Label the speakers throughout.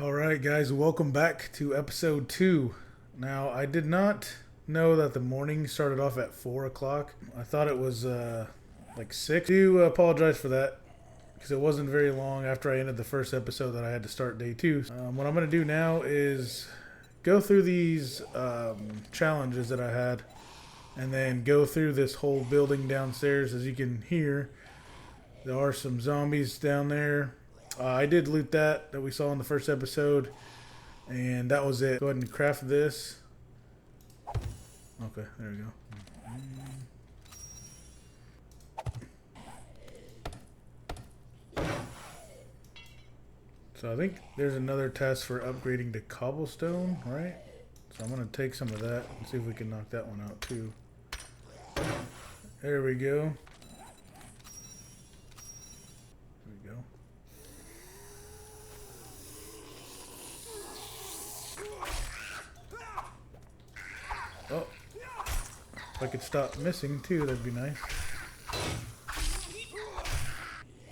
Speaker 1: Alright guys, welcome back to episode 2. Now, I did not know that the morning started off at 4 o'clock. I thought it was like 6. I do apologize for that, because it wasn't very long after I ended the first episode that I had to start day 2. What I'm going to do now is go through these challenges that I had, and then go through this whole building downstairs. As you can hear, there are some zombies down there. I did loot that we saw in the first episode, and that was it. Go ahead and craft this. Okay, there we go. So I think there's another task for upgrading to cobblestone, right? So I'm going to take some of that and see if we can knock that one out too. There we go. There we go. Oh, if I could stop missing too, that'd be nice.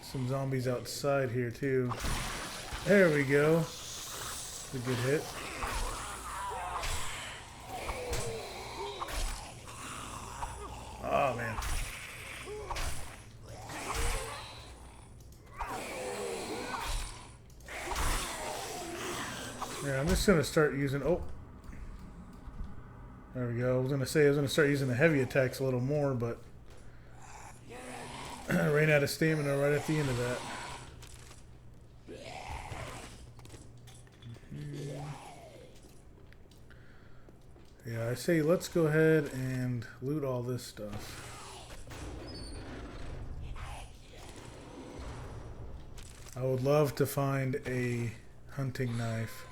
Speaker 1: Some zombies outside here too. There we go. That's a good hit. Oh man. Yeah, I'm just gonna start using. Oh. There we go. I was going to start using the heavy attacks a little more, but I ran out of stamina right at the end of that. Yeah, I say let's go ahead and loot all this stuff. I would love to find a hunting knife.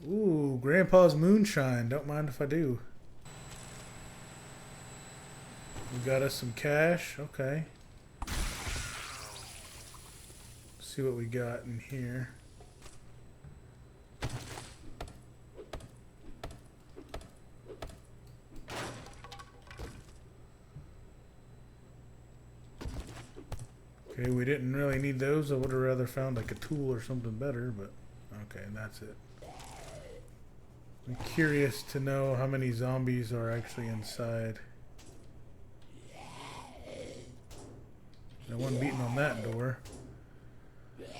Speaker 1: Ooh, Grandpa's moonshine. Don't mind if I do. We got us some cash. Okay. Let's see what we got in here. Okay, we didn't really need those. I would have rather found like a tool or something better, but okay, that's it. I'm curious to know how many zombies are actually inside. No one beating on that door. Let's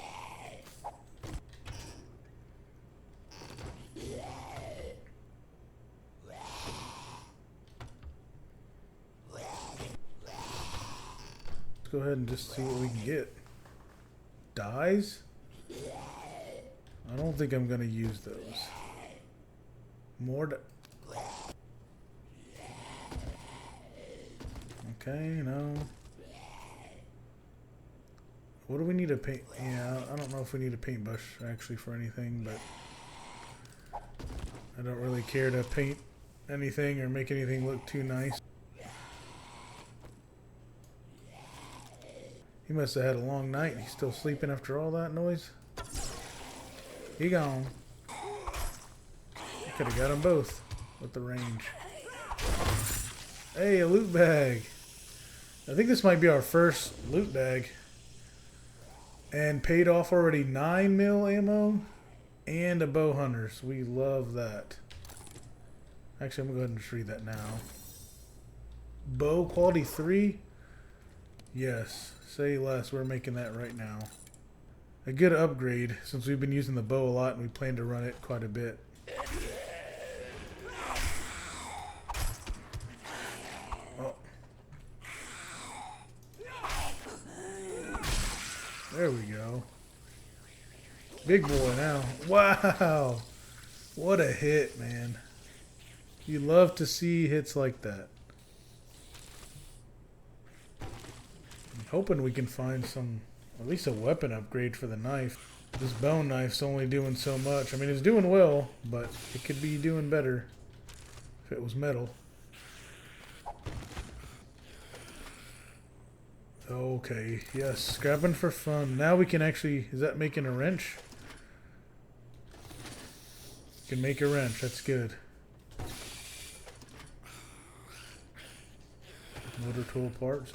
Speaker 1: go ahead and just see what we can get. Dyes? I don't think I'm going to use those. More. Okay, no. What do we need to paint? Yeah, I don't know if we need a paintbrush actually for anything, but I don't really care to paint anything or make anything look too nice. He must have had a long night. He's still sleeping after all that noise. He gone. Could have got them both with the range. Hey, a loot bag. I think this might be our first loot bag. And paid off already 9 mil ammo and a bow hunter. So we love that. Actually, I'm going to go ahead and just read that now. Bow quality 3? Yes. Say less. We're making that right now. A good upgrade since we've been using the bow a lot and we plan to run it quite a bit. There we go. Big boy now. Wow. What a hit, man. You love to see hits like that. I'm hoping we can find some, at least a weapon upgrade for the knife. This bone knife's only doing so much. I mean, it's doing well, but it could be doing better if it was metal. Okay, yes, scrapping for fun. Now we can actually, is that making a wrench? We can make a wrench, that's good. Motor tool parts.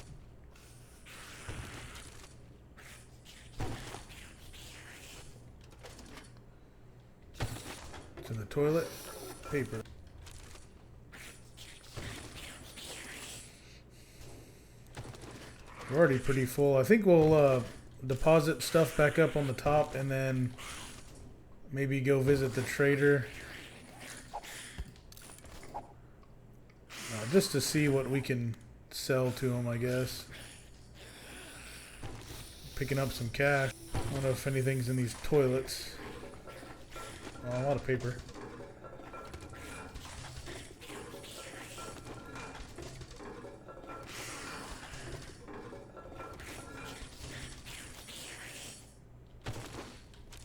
Speaker 1: toilet paper. We're already pretty full. I think we'll deposit stuff back up on the top and then maybe go visit the trader. Just to see what we can sell to him, I guess. Picking up some cash. I don't know if anything's in these toilets. Oh, a lot of paper.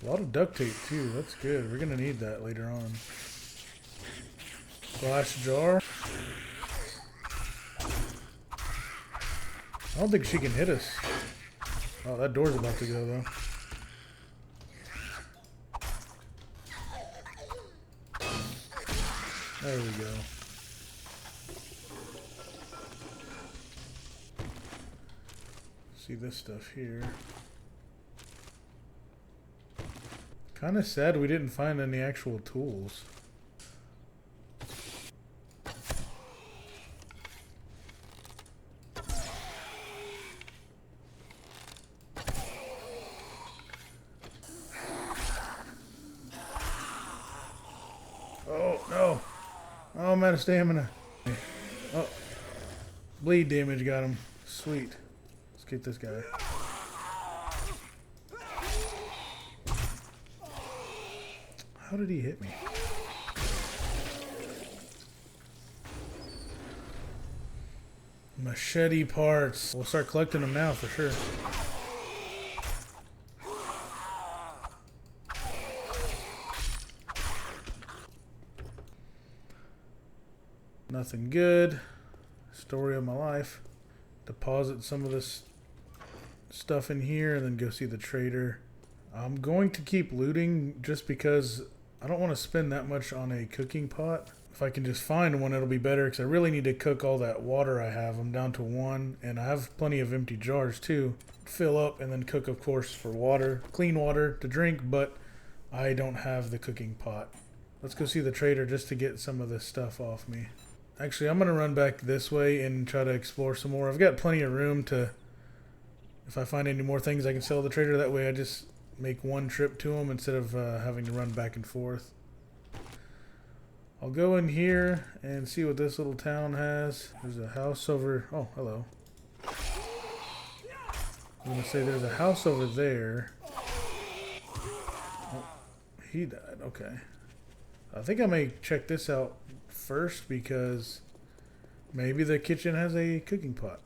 Speaker 1: A lot of duct tape too. That's good. We're gonna need that later on. Glass jar. I don't think she can hit us. Oh, that door's about to go though. There we go. See this stuff here. Kind of sad we didn't find any actual tools. Oh, no. Oh, I'm out of stamina. Oh. Bleed damage got him. Sweet. Let's get this guy. How did he hit me? Machete parts. We'll start collecting them now for sure. Nothing good. Story of my life. Deposit some of this stuff in here and then go see the trader. I'm going to keep looting just because I don't want to spend that much on a cooking pot. If I can just find one, it'll be better because I really need to cook all that water I have. I'm down to 1 and I have plenty of empty jars too. Fill up and then cook, of course, for water. Clean water to drink, but I don't have the cooking pot. Let's go see the trader just to get some of this stuff off me. Actually, I'm going to run back this way and try to explore some more. I've got plenty of room to, if I find any more things I can sell to the trader, that way I just make one trip to him instead of having to run back and forth. I'll go in here and see what this little town has. There's a house over... Oh, hello. I'm going to say there's a house over there. Oh, he died. Okay. I think I may check this out first because maybe the kitchen has a cooking pot.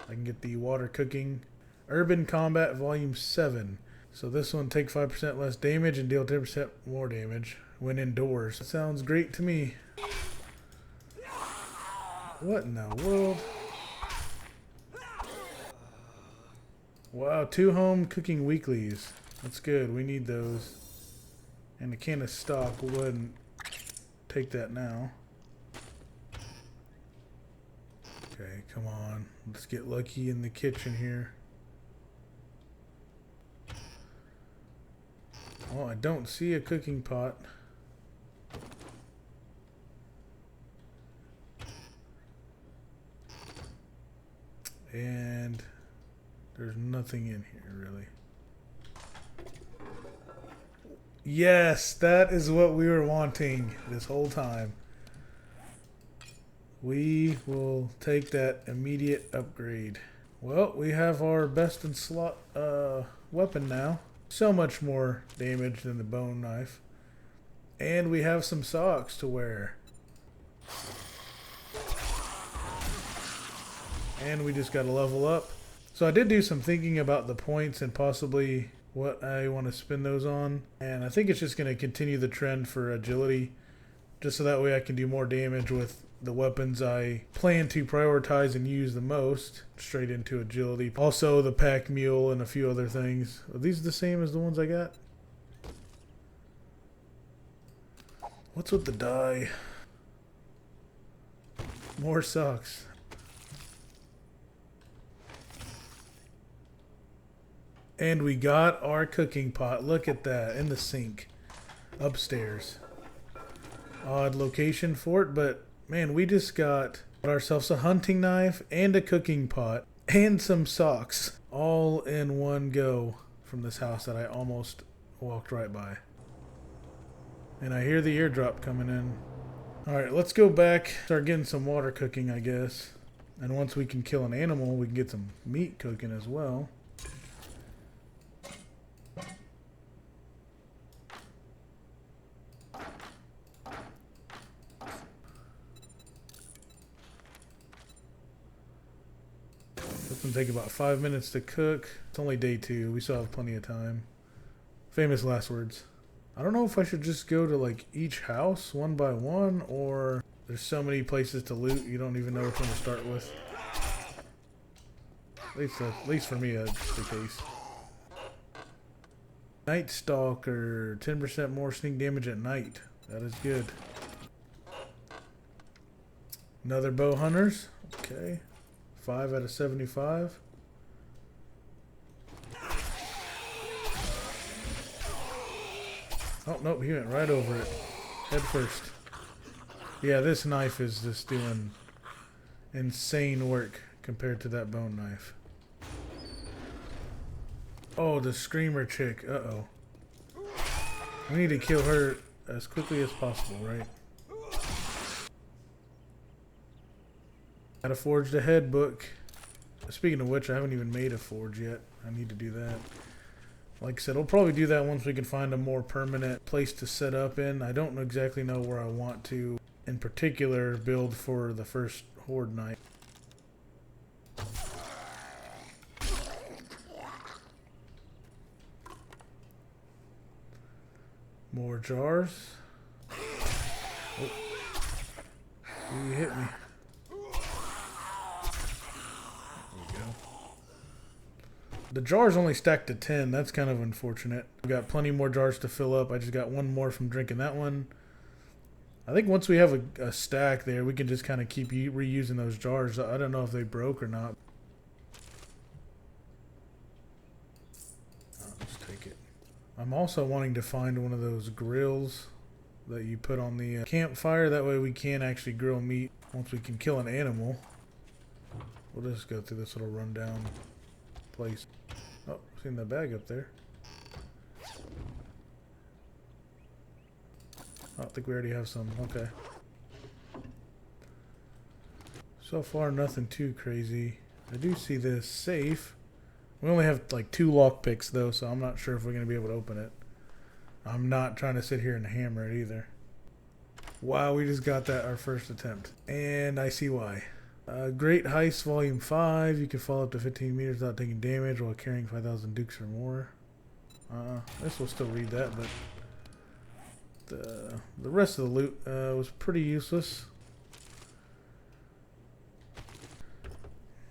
Speaker 1: I can get the water cooking. Urban Combat Volume 7. So this one take 5% less damage and deal 10% more damage when indoors. That sounds great to me. What in the world? Wow, 2 home cooking weeklies. That's good. We need those. And a can of stock. We'll go ahead and take that now. Okay, come on. Let's get lucky in the kitchen here. Oh, I don't see a cooking pot. And there's nothing in here, really. Yes, that is what we were wanting this whole time. We will take that immediate upgrade. Well, we have our best in slot weapon now. So much more damage than the bone knife. And we have some socks to wear. And we just got to level up. So I did do some thinking about the points and possibly what I want to spend those on. And I think it's just going to continue the trend for agility. Just so that way I can do more damage with the weapons I plan to prioritize and use the most. Straight into agility. Also the pack mule and a few other things. Are these the same as the ones I got? What's with the dye? More socks. And we got our cooking pot. Look at that in the sink upstairs. odd location for it, but man, we just got ourselves a hunting knife and a cooking pot and some socks all in one go from this house that I almost walked right by. And I hear the airdrop coming in. Alright, let's go back, start getting some water cooking, I guess. And once we can kill an animal, we can get some meat cooking as well. This can take about 5 minutes to cook. It's only day 2. We still have plenty of time. Famous last words. I don't know if I should just go to like each house one by one, or there's so many places to loot you don't even know which one to start with. At least for me, that's the case. Night Stalker, 10% more sneak damage at night. That is good. Another bow hunters. Okay. 5 out of 75. Oh, nope, he went right over it. Head first. Yeah, this knife is just doing insane work compared to that bone knife. Oh, the screamer chick. Uh-oh. We need to kill her as quickly as possible, right? Gotta forge the head book. Speaking of which, I haven't even made a forge yet. I need to do that. Like I said, I'll probably do that once we can find a more permanent place to set up in. I don't exactly know where I want to, in particular, build for the first horde night. More jars. Oh. You hit me. The jars only stacked to 10. That's kind of unfortunate. We've got plenty more jars to fill up. I just got one more from drinking that one. I think once we have a stack there, we can just kind of keep reusing those jars. I don't know if they broke or not. I'll just take it. I'm also wanting to find one of those grills that you put on the campfire. That way we can actually grill meat once we can kill an animal. We'll just go through this little rundown place. Oh, seen that bag up there. I think we already have some. Okay. So far, nothing too crazy. I do see this safe. We only have like 2 lockpicks though, so I'm not sure if we're going to be able to open it. I'm not trying to sit here and hammer it either. Wow, we just got that our first attempt. And I see why. Great Heist Volume 5. You can fall up to 15 meters without taking damage while carrying 5,000 dukes or more. This will still read that, but the rest of the loot was pretty useless.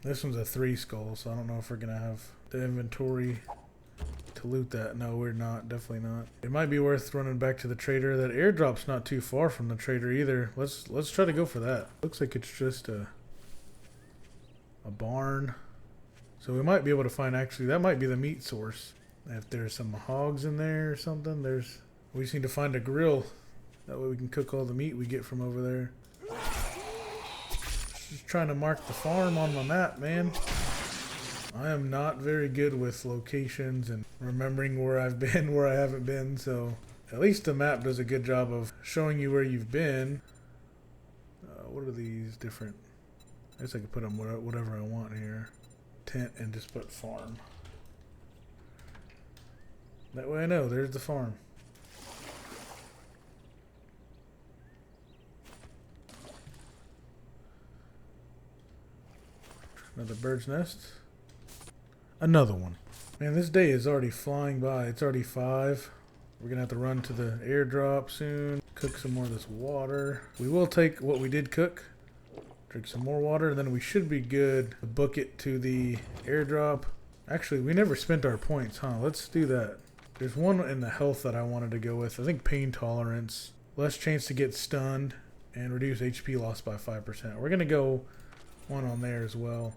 Speaker 1: This one's a 3 skull, so I don't know if we're going to have the inventory to loot that. No, we're not. Definitely not. It might be worth running back to the trader. That airdrop's not too far from the trader either. Let's try to go for that. Looks like it's just a barn. So we might be able to find, actually, that might be the meat source. If there's some hogs in there or something, we just need to find a grill. That way we can cook all the meat we get from over there. Just trying to mark the farm on my map, man. I am not very good with locations and remembering where I've been, where I haven't been, so at least the map does a good job of showing you where you've been. What are these different? I guess I could put them whatever I want here. Tent and just put farm. That way I know there's the farm. Another bird's nest. Another one. Man, this day is already flying by. It's already 5. We're going to have to run to the airdrop soon. Cook some more of this water. We will take what we did cook. Drink some more water, and then we should be good to book it to the airdrop. Actually, we never spent our points, huh? Let's do that. There's one in the health that I wanted to go with. I think pain tolerance. Less chance to get stunned, and reduce HP loss by 5%. We're going to go one on there as well.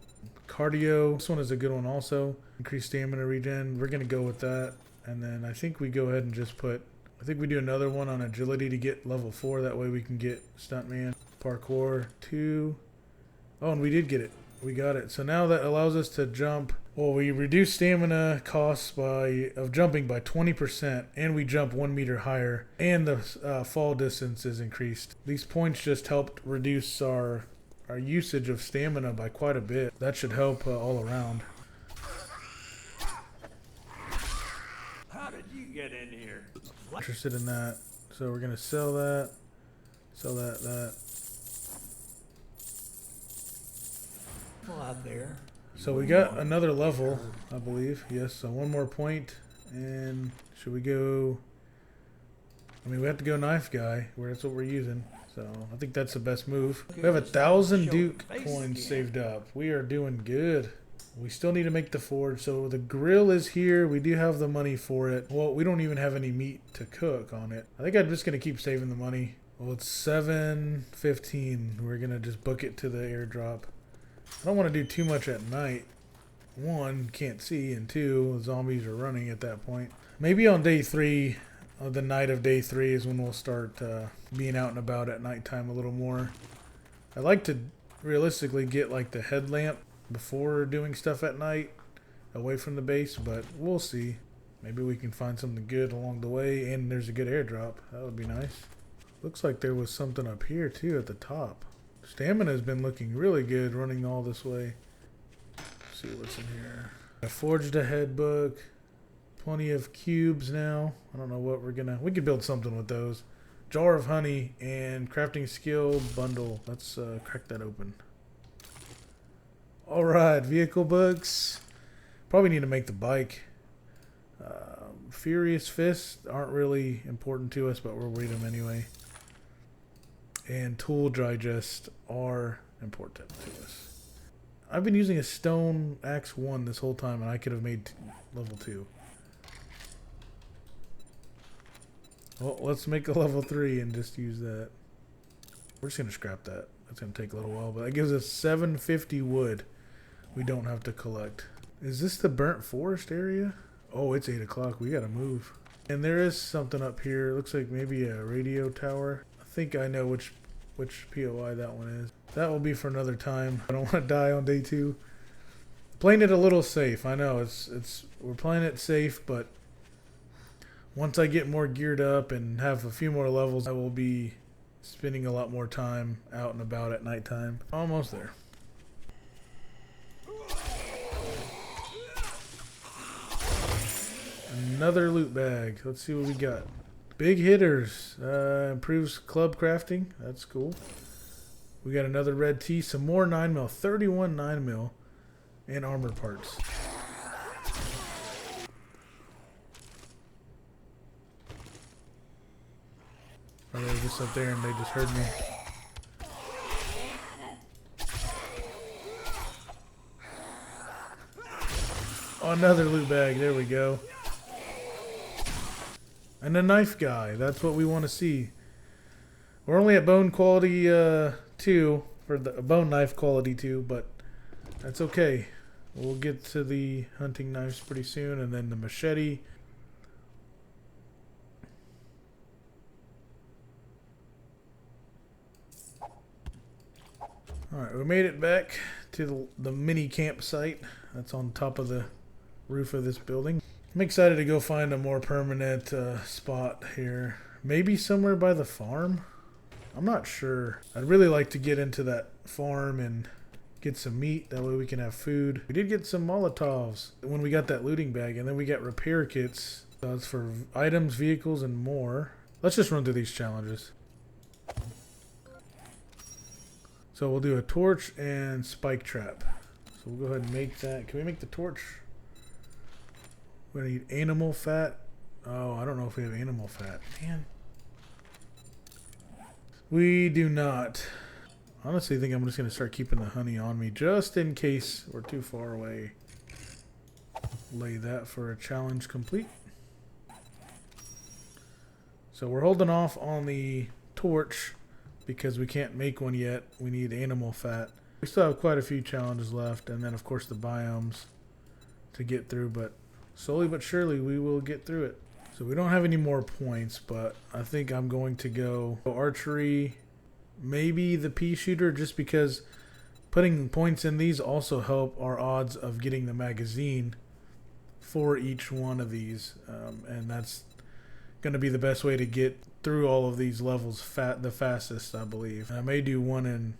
Speaker 1: Cardio. This one is a good one also. Increased stamina regen. We're going to go with that. And then I think we go ahead and just put I think we do another one on agility to get level 4. That way we can get stuntman. Parkour 2. Oh, and we did get it. We got it. So now that allows us to jump. Well, we reduce stamina costs of jumping by 20%, and we jump 1 meter higher, and the fall distance is increased. These points just helped reduce our usage of stamina by quite a bit. That should help all around.
Speaker 2: How did you get in here?
Speaker 1: Interested in that, so we're gonna sell that, that.
Speaker 2: Out there.
Speaker 1: So we got another level, I believe. Yes, so one more point. And should we go... I mean, we have to go knife guy, where that's what we're using. So I think that's the best move. We have 1,000 Duke coins saved up. We are doing good. We still need to make the forge. So the grill is here. We do have the money for it. Well, we don't even have any meat to cook on it. I think I'm just going to keep saving the money. Well, it's 7:15. We're going to just book it to the airdrop. I don't want to do too much at night. 1, can't see, and 2, zombies are running at that point. Maybe on day 3, the night of day 3 is when we'll start being out and about at nighttime a little more. I like to realistically get like the headlamp before doing stuff at night away from the base, but we'll see. Maybe we can find something good along the way, and there's a good airdrop. That would be nice. Looks like there was something up here too at the top. Stamina has been looking really good running all this way. Let's see what's in here. I forged a head book. Plenty of cubes now. I don't know what we could build something with those. Jar of honey and crafting skill bundle. Let's crack that open. Alright, vehicle books. Probably need to make the bike. Furious fists aren't really important to us, but we'll read them anyway. And tool digest are important to us. I've been using a stone axe 1 this whole time, and I could have made level 2. Well, let's make a level 3 and just use that. We're just going to scrap that. That's going to take a little while, but that gives us 750 wood we don't have to collect. Is this the burnt forest area? Oh, it's 8 o'clock. We got to move. And there is something up here. It looks like maybe a radio tower. I think I know which POI that one is. That will be for another time. I don't want to die on day 2. Playing it a little safe. I know we're playing it safe, but once I get more geared up and have a few more levels, I will be spending a lot more time out and about at nighttime. Almost there. Another loot bag. Let's see what we got. Big hitters. Improves club crafting. That's cool. We got another red tea. Some more 9mm. 31 9mm. And armor parts. Oh, they were just up there and they just heard me. Oh, another loot bag. There we go. And a knife guy. That's what we want to see. We're only at bone quality 2 for the bone knife quality 2, but that's okay. We'll get to the hunting knives pretty soon, and then the machete. Alright, we made it back to the mini campsite that's on top of the roof of this building. I'm excited to go find a more permanent spot here. Maybe somewhere by the farm? I'm not sure. I'd really like to get into that farm and get some meat. That way we can have food. We did get some Molotovs when we got that looting bag. And then we got repair kits. That's for items, vehicles, and more. Let's just run through these challenges. So we'll do a torch and spike trap. So we'll go ahead and make that. Can we make the torch? We're going to need animal fat. Oh, I don't know if we have animal fat. Man. We do not. Honestly, I think I'm just going to start keeping the honey on me just in case we're too far away. Lay that for a challenge complete. So we're holding off on the torch because we can't make one yet. We need animal fat. We still have quite a few challenges left, and then of course the biomes to get through, but slowly but surely we will get through it. So we don't have any more points, but I think I'm going to go archery, maybe the pea shooter, just because putting points in these also help our odds of getting the magazine for each one of these. And that's going to be the best way to get through all of these levels the fastest, I believe. And I may do one in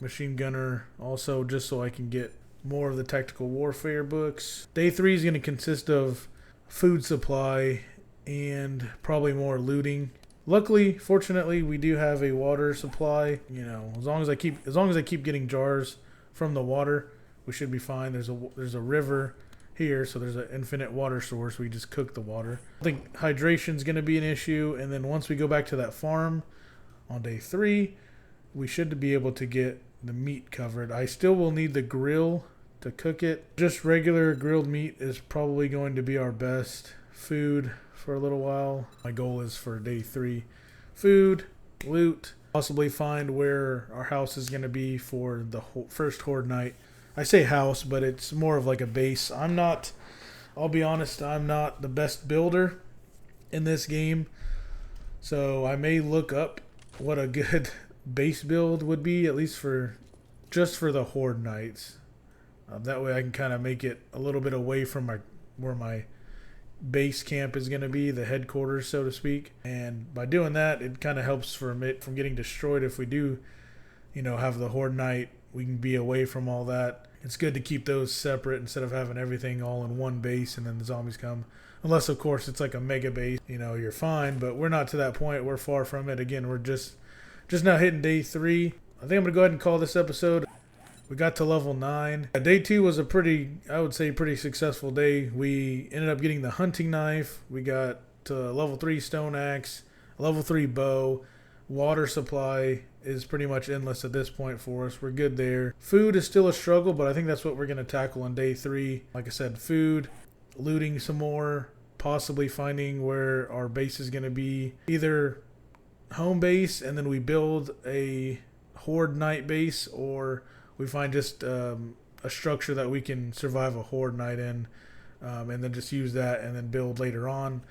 Speaker 1: machine gunner also, just so I can get more of the tactical warfare books. Day 3 is going to consist of food supply and probably more looting. Luckily, fortunately, we do have a water supply. You know, as long as I keep getting jars from the water, we should be fine. There's a river here, so there's an infinite water source. We just cook the water. I think hydration is going to be an issue, and then once we go back to that farm on day 3, we should be able to get the meat covered. I still will need the grill to cook it. Just regular grilled meat is probably going to be our best food for a little while. My goal is for day 3, food, loot, possibly find where our house is going to be for the first horde night. I say house, but it's more of like a base. I'll be honest, I'm not the best builder in this game, so I may look up what a good base build would be, at least just for the horde nights. That way I can kind of make it a little bit away from where my base camp is going to be, the headquarters, so to speak. And by doing that, it kind of helps from getting destroyed. If we do, have the horde night, we can be away from all that. It's good to keep those separate instead of having everything all in one base and then the zombies come. Unless, of course, it's like a mega base, you're fine. But we're not to that point. We're far from it. Again, we're just now hitting day 3. I think I'm going to go ahead and call this episode. We got to level 9. Day 2 was a pretty successful day. We ended up getting the hunting knife. We got to level 3 stone axe, level 3 bow. Water supply is pretty much endless at this point for us. We're good there. Food is still a struggle, but I think that's what we're going to tackle on day 3. Like I said, food, looting some more, possibly finding where our base is going to be. Either home base and then we build a horde night base, or we find just a structure that we can survive a horde night in, and then just use that and then build later on.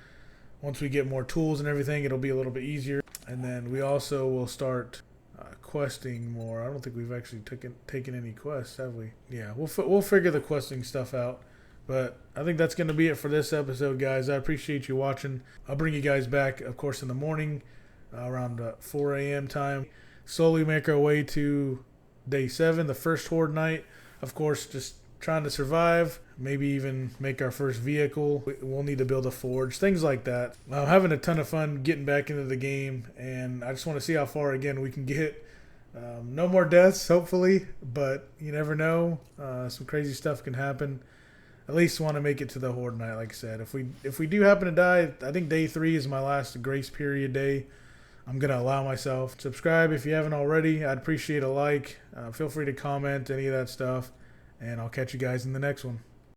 Speaker 1: Once we get more tools and everything, it'll be a little bit easier. And then we also will start questing more. I don't think we've actually taken any quests, have we? Yeah, we'll figure the questing stuff out. But I think that's going to be it for this episode, guys. I appreciate you watching. I'll bring you guys back, of course, in the morning around 4 a.m. time. Slowly make our way to day 7, the first horde night. Of course, just trying to survive, maybe even make our first vehicle. We'll need to build a forge, things like that. I'm having a ton of fun getting back into the game, and I just want to see how far again we can get. No more deaths, hopefully, but you never know. Some crazy stuff can happen. At least want to make it to the horde night, like I said. If we do happen to die, I think day 3 is my last grace period day. I'm going to allow myself. Subscribe if you haven't already. I'd appreciate a like. Feel free to comment any of that stuff. And I'll catch you guys in the next one.